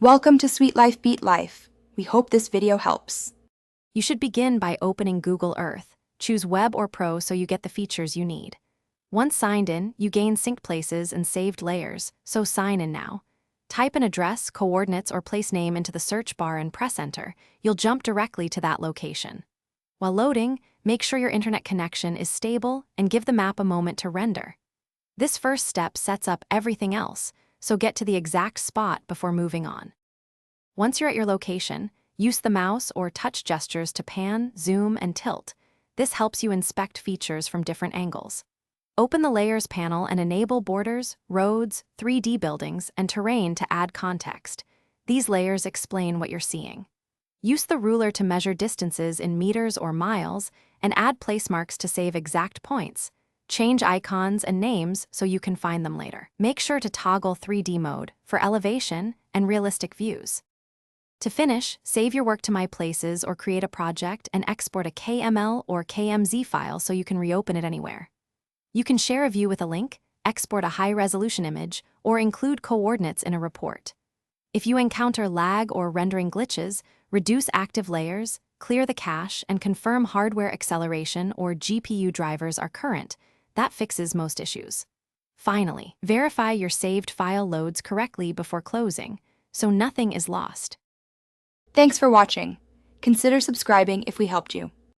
Welcome to Sweet Life Beat Life. We hope this video helps. You should begin by opening Google Earth. Choose Web or Pro so you get the features you need. Once signed in, you gain synced places and saved layers, so sign in now. Type an address, coordinates, or place name into the search bar and press enter. You'll jump directly to that location. While loading, make sure your internet connection is stable and give the map a moment to render. This first step sets up everything else, so get to the exact spot before moving on. Once you're at your location, use the mouse or touch gestures to pan, zoom, and tilt. This helps you inspect features from different angles. Open the Layers panel and enable borders, roads, 3D buildings, and terrain to add context. These layers explain what you're seeing. Use the ruler to measure distances in meters or miles, and add place marks to save exact points. Change icons and names so you can find them later. Make sure to toggle 3D mode for elevation and realistic views. To finish, save your work to My Places or create a project and export a KML or KMZ file so you can reopen it anywhere. You can share a view with a link, export a high-resolution image, or include coordinates in a report. If you encounter lag or rendering glitches, reduce active layers, clear the cache, and confirm hardware acceleration or GPU drivers are current. That fixes most issues. Finally, verify your saved file loads correctly before closing, so nothing is lost. Thanks for watching. Consider subscribing if we helped you.